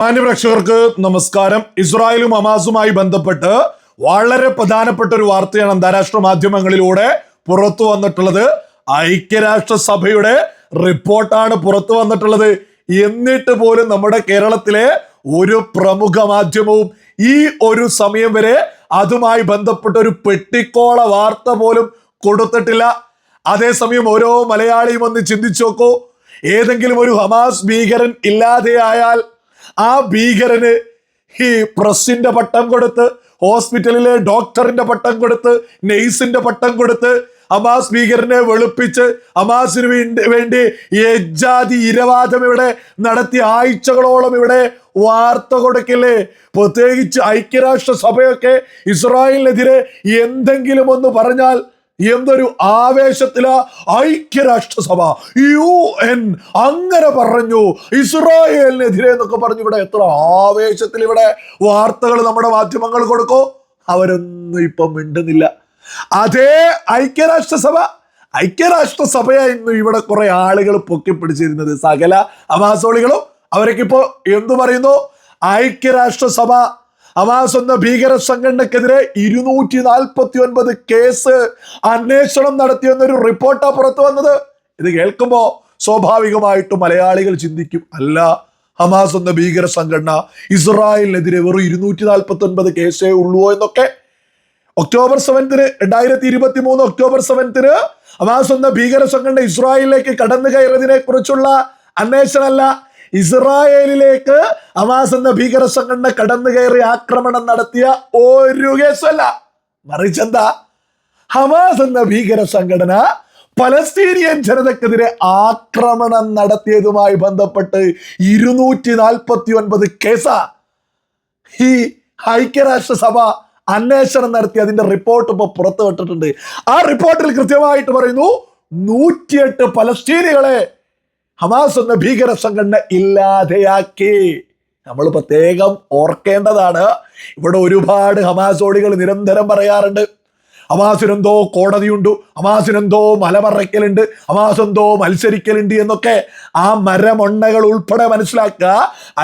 മാന്യപ്രേക്ഷകർക്ക് നമസ്കാരം. ഇസ്രായേലും ഹമാസുമായി ബന്ധപ്പെട്ട് വളരെ പ്രധാനപ്പെട്ട ഒരു വാർത്തയാണ് അന്താരാഷ്ട്ര മാധ്യമങ്ങളിലൂടെ പുറത്തു വന്നിട്ടുള്ളത്. ഐക്യരാഷ്ട്രസഭയുടെ റിപ്പോർട്ടാണ് പുറത്തു വന്നിട്ടുള്ളത്. എന്നിട്ട് പോലും നമ്മുടെ കേരളത്തിലെ ഒരു പ്രമുഖ മാധ്യമവും ഈ ഒരു സമയം വരെ അതുമായി ബന്ധപ്പെട്ട ഒരു പെട്ടിക്കോള വാർത്ത പോലും കൊടുത്തിട്ടില്ല. അതേസമയം ഓരോ മലയാളിയും ഒന്ന് ചിന്തിച്ചു നോക്കൂ. ഏതെങ്കിലും ഒരു ഹമാസ് ഭീകരൻ ഇല്ലാതെയായാൽ ആ ഭീകരന് ഈ പ്രസിന്റെ പട്ടം കൊടുത്ത്, ഹോസ്പിറ്റലിലെ ഡോക്ടറിന്റെ പട്ടം കൊടുത്ത്, നെയ്സിന്റെ പട്ടം കൊടുത്ത് ഹമാസ് ഭീകരനെ വെളുപ്പിച്ച് ഹമാസിന് വേണ്ടി യജ്ജാതി ഇരവാദം ഇവിടെ നടത്തി ആഴ്ചകളോളം ഇവിടെ വാർത്ത കൊടുക്കില്ലേ? പ്രത്യേകിച്ച് ഐക്യരാഷ്ട്ര സഭയൊക്കെ ഇസ്രായേലിനെതിരെ എന്തെങ്കിലും ഒന്ന് പറഞ്ഞാൽ എന്തൊരു ആവേശത്തിലാ ഐക്യരാഷ്ട്രസഭ, UN അങ്ങനെ പറഞ്ഞു ഇസ്രായേലിനെതിരെ എന്നൊക്കെ പറഞ്ഞു. ഇവിടെ എത്ര ആവേശത്തിൽ ഇവിടെ വാർത്തകൾ നമ്മുടെ മാധ്യമങ്ങൾ കൊടുക്കോ. അവരൊന്നും ഇപ്പം മിണ്ടുന്നില്ല. അതേ ഐക്യരാഷ്ട്രസഭയായിരുന്നു ഇവിടെ കുറെ ആളുകൾ പൊക്കിപ്പിടിച്ചിരുന്നത്. സകല ഹമാസോളികളും അവരൊക്കെ ഇപ്പോ എന്തു പറയുന്നു? ഐക്യരാഷ്ട്രസഭ ഹമാസ് എന്ന ഭീകര സംഘടനക്കെതിരെ 249 കേസ് അന്വേഷണം നടത്തിയെന്നൊരു റിപ്പോർട്ടാണ് പുറത്തു വന്നത്. ഇത് കേൾക്കുമ്പോൾ സ്വാഭാവികമായിട്ടും മലയാളികൾ ചിന്തിക്കും, അല്ല, ഹമാസ് എന്ന ഭീകര സംഘടന ഇസ്രായേലിനെതിരെ വെറും 249 കേസേ ഉള്ളൂ എന്നൊക്കെ. ഒക്ടോബർ 7 2023 ഒക്ടോബർ 7 ഹമാസ് എന്ന ഭീകര സംഘടന ഇസ്രായേലിലേക്ക് കടന്നു കയറിയതിനെ കുറിച്ചുള്ള അന്വേഷണമല്ല, ഇസ്രായേലിലേക്ക് ഹമാസ് എന്ന ഭീകര സംഘടന കടന്നു കയറി ആക്രമണം നടത്തിയ ഒരു കേസല്ല. മറിച്ചെന്താ, ഹമാസ് എന്ന ഭീകര സംഘടന പലസ്തീനിയൻ ജനതക്കെതിരെ ആക്രമണം നടത്തിയതുമായി ബന്ധപ്പെട്ട് 249 കേസാ ഈ ഐക്യരാഷ്ട്രസഭ അന്വേഷണം നടത്തി അതിന്റെ റിപ്പോർട്ട് ഇപ്പൊ പുറത്തുവിട്ടിട്ടുണ്ട്. ആ റിപ്പോർട്ടിൽ കൃത്യമായിട്ട് പറയുന്നു, 108 പലസ്തീനികളെ ഹമാസ് എന്ന ഭീകര സംഘടന ഇല്ലാതെയാക്കി. നമ്മൾ പ്രത്യേകം ഓർക്കേണ്ടതാണ്, ഇവിടെ ഒരുപാട് ഹമാസോളികൾ നിരന്തരം പറയാറുണ്ട്, ഹമാസിനെന്തോ കോടതിയുണ്ട്, ഹമാസിനെന്തോ മലമറയ്ക്കലുണ്ട്, ഹമാസ് എന്തോ മത്സരിക്കലുണ്ട് എന്നൊക്കെ. ആ മരമൊണ്ണകൾ ഉൾപ്പെടെ മനസ്സിലാക്കുക.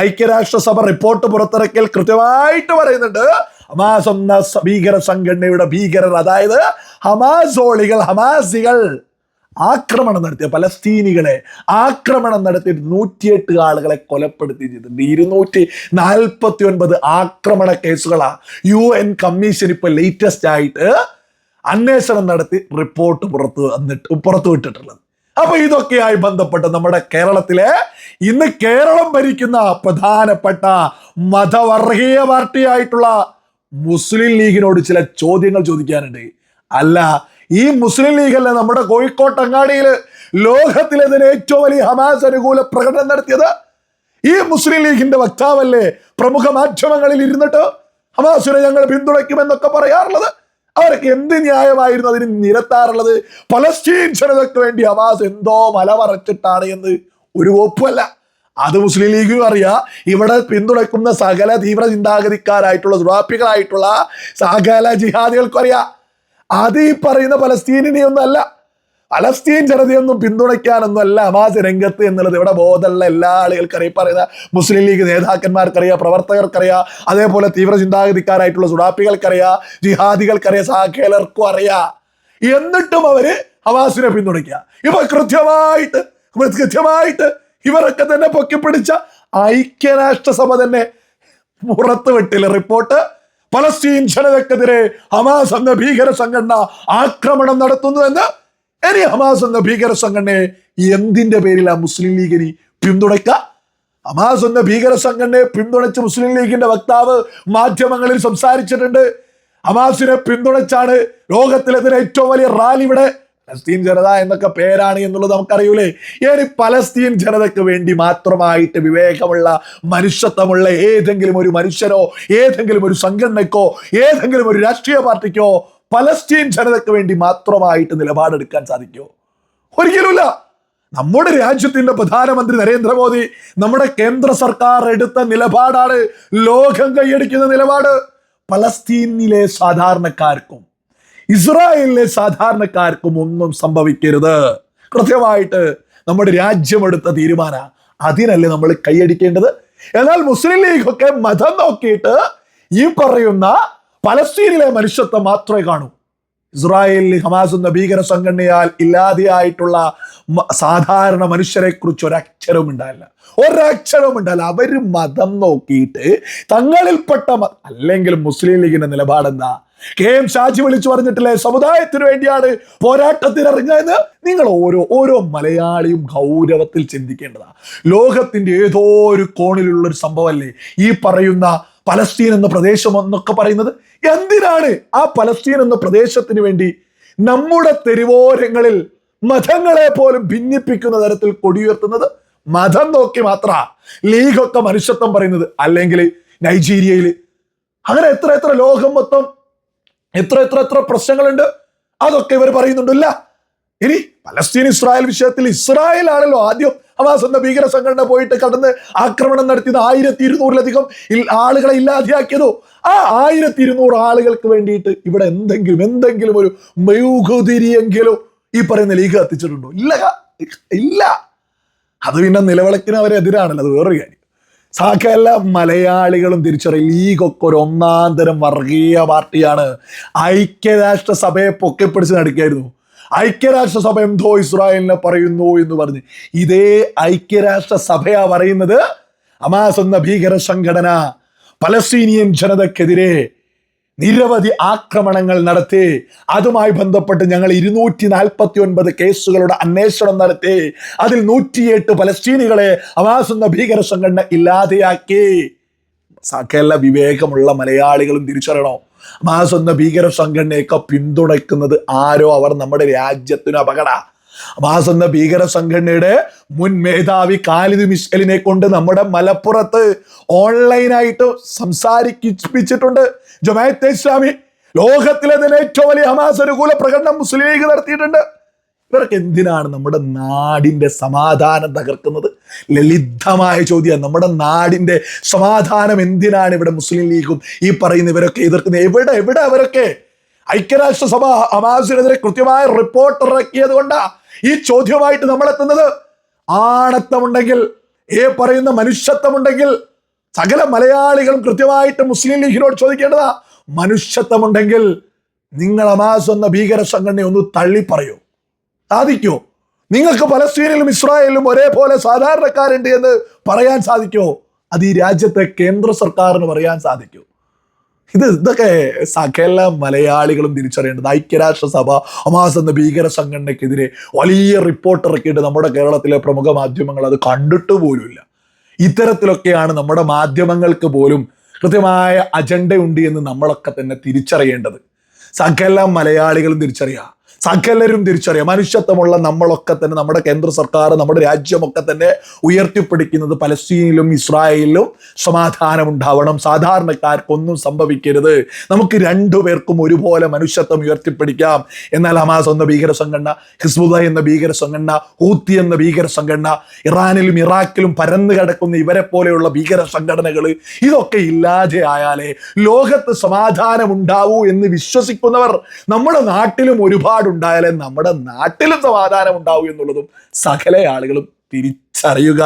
ഐക്യരാഷ്ട്രസഭ റിപ്പോർട്ട് പുറത്തിറക്കിയാൽ കൃത്യമായിട്ട് പറയുന്നുണ്ട്, ഹമാസ് എന്ന ഭീകര സംഘടനയുടെ ഭീകരർ, അതായത് ഹമാസികൾ ആക്രമണം നടത്തിയ പലസ്തീനികളെ ആക്രമണം നടത്തിയിട്ട് 108 ആളുകളെ കൊലപ്പെടുത്തിയിട്ടുണ്ട്. 249 ആക്രമണ കേസുകളാ UN കമ്മീഷൻ ഇപ്പൊ ലേറ്റസ്റ്റ് ആയിട്ട് അന്വേഷണം നടത്തി റിപ്പോർട്ട് പുറത്തുവിട്ടിട്ടുള്ളത്. അപ്പൊ ഇതൊക്കെയായി ബന്ധപ്പെട്ട് നമ്മുടെ കേരളത്തിലെ ഇന്ന് കേരളം ഭരിക്കുന്ന പ്രധാനപ്പെട്ട മതവർഗീയ പാർട്ടിയായിട്ടുള്ള മുസ്ലിം ലീഗിനോട് ചില ചോദ്യങ്ങൾ ചോദിക്കാനുണ്ട്. അല്ല, ഈ മുസ്ലിം ലീഗല്ലേ നമ്മുടെ കോഴിക്കോട്ട് അങ്ങാടിയിൽ ലോകത്തിലെ തന്നെ ഏറ്റവും വലിയ ഹമാസ് അനുകൂല പ്രകടനം നടത്തിയത്? ഈ മുസ്ലിം ലീഗിന്റെ വക്താവല്ലേ പ്രമുഖ മാധ്യമങ്ങളിൽ ഇരുന്നിട്ട് ഹമാസിനെ ഞങ്ങൾ പിന്തുണയ്ക്കുമെന്നൊക്കെ പറയാറുള്ളത്? അവരൊക്കെ എന്ത് ന്യായമായിരുന്നു അതിന് നിരത്താറുള്ളത്? പലസ്തീൻ ജനതയ്ക്ക് വേണ്ടി ഹമാസ് എന്തോ മലമറച്ചിട്ടാണ് എന്ന് ഒരു ഒപ്പല്ല. അത് മുസ്ലിം ലീഗും അറിയാം. ഇവിടെ പിന്തുണയ്ക്കുന്ന സകല തീവ്ര ചിന്താഗതിക്കാരായിട്ടുള്ള ദുരാപ്പികളായിട്ടുള്ള സകല ജിഹാദികൾക്കും അറിയാം. അത് ഈ പറയുന്ന പലസ്തീനിനെയൊന്നും അല്ല, പലസ്തീൻ ജനതയൊന്നും പിന്തുണയ്ക്കാനൊന്നും അല്ല ഹമാസ് രംഗത്ത് എന്നുള്ളത് ഇവിടെ ബോധമുള്ള എല്ലാ ആളുകൾക്കറിയാം. പറയുന്ന മുസ്ലിം ലീഗ് നേതാക്കന്മാർക്കറിയാം, പ്രവർത്തകർക്കറിയാം, അതേപോലെ തീവ്ര ചിന്താഗതിക്കാരായിട്ടുള്ള സുഡാപ്പികൾക്കറിയാം, ജിഹാദികൾക്കറിയാം, സകലർക്കും അറിയാം. എന്നിട്ടും അവര് ഹമാസിനെ പിന്തുണയ്ക്കുക. ഇപ്പൊ കൃത്യമായിട്ട് ഇവരൊക്കെ തന്നെ പൊക്കിപ്പിടിച്ച ഐക്യരാഷ്ട്രസഭ തന്നെ പുറത്തുവിട്ടില്ല റിപ്പോർട്ട്. പലസ്തീൻ ജനതക്കെതിരെ ഹമാസ് എന്ന ഭീകര സംഘടന ആക്രമണം നടത്തുന്നു എന്ന്. ഇനി ഹമാസ് എന്ന ഭീകര സംഘടനയെ എന്തിന്റെ പേരിലാ മുസ്ലിം ലീഗിന് പിന്തുണയ്ക്ക? ഹമാസ് എന്ന ഭീകര സംഘടനയെ പിന്തുണച്ച് മുസ്ലിം ലീഗിന്റെ വക്താവ് മാധ്യമങ്ങളിൽ സംസാരിച്ചിട്ടുണ്ട്. ഹമാസിനെ പിന്തുണച്ചാണ് ലോകത്തിലെ തന്നെ ഏറ്റവും വലിയ റാലി ഇവിടെ. പലസ്തീൻ ജനത എന്നൊക്കെ പേരാണ് എന്നുള്ളത് നമുക്കറിയൂലേ. ഇനി പലസ്തീൻ ജനതയ്ക്ക് വേണ്ടി മാത്രമായിട്ട് വിവേകമുള്ള മനുഷ്യത്വമുള്ള ഏതെങ്കിലും ഒരു മനുഷ്യനോ ഏതെങ്കിലും ഒരു സംഘടനയ്ക്കോ ഏതെങ്കിലും ഒരു രാഷ്ട്രീയ പാർട്ടിക്കോ പലസ്തീൻ ജനതയ്ക്ക് വേണ്ടി മാത്രമായിട്ട് നിലപാടെടുക്കാൻ സാധിക്കുമോ? ഒരിക്കലുമില്ല. നമ്മുടെ രാജ്യത്തിന്റെ പ്രധാനമന്ത്രി നരേന്ദ്രമോദി, നമ്മുടെ കേന്ദ്ര സർക്കാർ എടുത്ത നിലപാടാണ് ലോകം കൈയടിക്കുന്ന നിലപാട്. പലസ്തീനിലെ സാധാരണക്കാർക്കും ഇസ്രായേലിലെ സാധാരണക്കാർക്കും ഒന്നും സംഭവിക്കരുത്. കൃത്യമായിട്ട് നമ്മുടെ രാജ്യം എടുത്ത തീരുമാനം. അതിനല്ലേ നമ്മൾ കൈയടിക്കേണ്ടത്? എന്നാൽ മുസ്ലിം ലീഗൊക്കെ മതം നോക്കിയിട്ട് ഈ പറയുന്ന പലസ്തീനിലെ മനുഷ്യത്വം മാത്രമേ കാണൂ. ഇസ്രായേലിൽ ഹമാസ് എന്ന ഭീകര സംഘടനയാൽ ഇല്ലാതെയായിട്ടുള്ള സാധാരണ മനുഷ്യരെ കുറിച്ച് ഒരക്ഷരവും ഉണ്ടായില്ല. അവര് മതം നോക്കിയിട്ട് തങ്ങളിൽപ്പെട്ട അല്ലെങ്കിൽ മുസ്ലിം ലീഗിന്റെ നിലപാടെന്താ? KM ഷാജി വിളിച്ചു പറഞ്ഞിട്ടില്ലേ, സമുദായത്തിന് വേണ്ടിയാണ് പോരാട്ടത്തിന് ഇറങ്ങുന്നതെന്ന്. നിങ്ങൾ ഓരോ മലയാളിയും ഗൗരവത്തിൽ ചിന്തിക്കേണ്ടതാ. ലോകത്തിന്റെ ഏതോ ഒരു കോണിലുള്ള ഒരു സംഭവമല്ലേ ഈ പറയുന്ന പലസ്തീൻ എന്ന പ്രദേശം എന്നൊക്കെ പറയുന്നത്. എന്തിനാണ് ആ പലസ്തീൻ എന്ന പ്രദേശത്തിന് വേണ്ടി നമ്മുടെ തെരുവോരങ്ങളിൽ മതങ്ങളെ പോലും ഭിന്നിപ്പിക്കുന്ന തരത്തിൽ കൊടിയുയർത്തുന്നത്? മതം നോക്കി മാത്ര ലീഗൊക്കെ മനുഷ്യത്വം പറയുന്നത്. അല്ലെങ്കിൽ നൈജീരിയയിൽ അങ്ങനെ എത്ര ലോകം മൊത്തം എത്ര പ്രശ്നങ്ങളുണ്ട്, അതൊക്കെ ഇവർ പറയുന്നുണ്ടല്ല. ഇനി പലസ്തീൻ ഇസ്രായേൽ വിഷയത്തിൽ ഇസ്രായേലാണല്ലോ ആദ്യം ഹമാസ് എന്ന ഭീകര സംഘടന പോയിട്ട് കടന്ന് ആക്രമണം നടത്തിയത്. 1200-ലധികം ആളുകളെ ഇല്ലാതെയാക്കിയതോ. ആ 1200 ആളുകൾക്ക് വേണ്ടിയിട്ട് ഇവിടെ എന്തെങ്കിലും ഒരു മെഴുകുതിരിയെങ്കിലും ഈ പറയുന്ന ലീഗ് കത്തിച്ചിട്ടുണ്ടോ? ഇല്ല. അത് പിന്നെ നിലവിളക്കിന് അവരെതിരാണല്ലോ, അത് വേറൊരു കാര്യം. സകല മലയാളികളും തിരിച്ചറിയും, ലീഗൊക്കെ ഒരു ഒന്നാന്തരം വർഗീയ പാർട്ടിയാണ്. ഐക്യരാഷ്ട്രസഭയെ പൊക്കിപ്പിടിച്ച് നടക്കുകയായിരുന്നു. ഐക്യരാഷ്ട്രസഭ എന്തോ ഇസ്രായേലിനെ പറയുന്നു എന്ന് പറഞ്ഞ് ഇതേ ഐക്യരാഷ്ട്രസഭയാ പറയുന്നത് ഹമാസ് എന്ന ഭീകര സംഘടന പലസ്തീനിയൻ ജനതക്കെതിരെ നിരവധി ആക്രമണങ്ങൾ നടത്തി. അതുമായി ബന്ധപ്പെട്ട് ഞങ്ങൾ 249 കേസുകളുടെ അന്വേഷണം നടത്തി. അതിൽ 108 പലസ്തീനികളെ ഹമാസ് എന്ന ഭീകര സംഘടന ഇല്ലാതെയാക്കി. സകല വിവേകമുള്ള മലയാളികളും തിരിച്ചറിയണോ, ഹമാസ് എന്ന ഭീകര സംഘടനയൊക്കെ പിന്തുണയ്ക്കുന്നത് ആരോ അവർ നമ്മുടെ രാജ്യത്തിന് അപകട. ഹമാസ് എന്ന ഭീകര സംഘടനയുടെ മുൻ മേധാവി ഖാലിദ് മിസ്അലിനെ കൊണ്ട് നമ്മുടെ മലപ്പുറത്ത് ഓൺലൈനായിട്ട് സംസാരിപ്പിച്ചിട്ടുണ്ട്. ജമാഅത്തെ ഇസ്ലാമി ലോകത്തിലെ തന്നെ ഏറ്റവും വലിയ ഹമാസ് അനുകൂല പ്രകടനം മുസ്ലിം ലീഗ് നടത്തിയിട്ടുണ്ട്. ഇവർക്ക് എന്തിനാണ് നമ്മുടെ നാടിന്റെ സമാധാനം തകർക്കുന്നത്? ലളിതമായ ചോദ്യം. നമ്മുടെ നാടിന്റെ സമാധാനം എന്തിനാണ് ഇവിടെ മുസ്ലിം ലീഗും ഈ പറയുന്ന ഇവരൊക്കെ എതിർക്കുന്നത്? എവിടെ അവരൊക്കെ? ഐക്യരാഷ്ട്രസഭ ഹമാസിനെതിരെ കൃത്യമായ റിപ്പോർട്ട് ഇറക്കിയത് കൊണ്ടാ ഈ ചോദ്യമായിട്ട് നമ്മളെത്തുന്നത്. ആണത്തമുണ്ടെങ്കിൽ, ഈ പറയുന്ന മനുഷ്യത്വമുണ്ടെങ്കിൽ സകല മലയാളികളും കൃത്യമായിട്ട് മുസ്ലിം ലീഗിനോട് ചോദിക്കേണ്ടതാ. മനുഷ്യത്വമുണ്ടെങ്കിൽ നിങ്ങൾ ഹമാസ് എന്ന ഭീകര സംഘടനയെ ഒന്ന് തള്ളി പറയൂ. സാധിക്കോ? നിങ്ങൾക്ക് പലസ്തീനിലും ഇസ്രായേലിലും ഒരേപോലെ സാധാരണക്കാരുണ്ട് എന്ന് പറയാൻ സാധിക്കോ? അത് ഈ രാജ്യത്തെ കേന്ദ്ര സർക്കാരിന് പറയാൻ സാധിക്കൂ? ഇതൊക്കെ സകല മലയാളികളും തിരിച്ചറിയേണ്ടത്. ഐക്യരാഷ്ട്രസഭ ഹമാസ് എന്ന ഭീകര സംഘടനയ്ക്കെതിരെ വലിയ റിപ്പോർട്ട് ഇറക്കിയിട്ട് നമ്മുടെ കേരളത്തിലെ പ്രമുഖ മാധ്യമങ്ങൾ അത് കണ്ടിട്ട് പോലുമില്ല. ഇത്തരത്തിലൊക്കെയാണ് നമ്മുടെ മാധ്യമങ്ങൾക്ക് പോലും കൃത്യമായ അജണ്ട ഉണ്ട് എന്ന് നമ്മളൊക്കെ തന്നെ തിരിച്ചറിയേണ്ടത്. സകല മലയാളികളും തിരിച്ചറിയാം, സകലരും തിരിച്ചറിയാം. മനുഷ്യത്വമുള്ള നമ്മളൊക്കെ തന്നെ, നമ്മുടെ കേന്ദ്ര സർക്കാർ, നമ്മുടെ രാജ്യമൊക്കെ തന്നെ ഉയർത്തിപ്പിടിക്കുന്നത് പലസ്തീനിലും ഇസ്രായേലിലും സമാധാനം ഉണ്ടാവണം, സാധാരണക്കാർക്കൊന്നും സംഭവിക്കരുത്, നമുക്ക് രണ്ടുപേർക്കും ഒരുപോലെ മനുഷ്യത്വം ഉയർത്തിപ്പിടിക്കാം. എന്നാൽ ഹമാസ് എന്ന ഭീകര സംഘടന, ഹിസ്ബുള്ള എന്ന ഭീകര സംഘടന, ഹൂത്തി എന്ന ഭീകര സംഘടന, ഇറാനിലും ഇറാഖിലും പരന്നു കിടക്കുന്ന ഇവരെ പോലെയുള്ള ഭീകര സംഘടനകൾ, ഇതൊക്കെ ഇല്ലാതെ ആയാലേ ലോകത്ത് സമാധാനം ഉണ്ടാവൂ എന്ന് വിശ്വസിക്കുന്നവർ നമ്മുടെ നാട്ടിലും ഒരുപാട് ഉണ്ടായാലേ നമ്മുടെ നാട്ടിലും സമാധാനം ഉണ്ടാവൂ എന്നുള്ളതും സകല ആളുകളും തിരിച്ചറിയുക.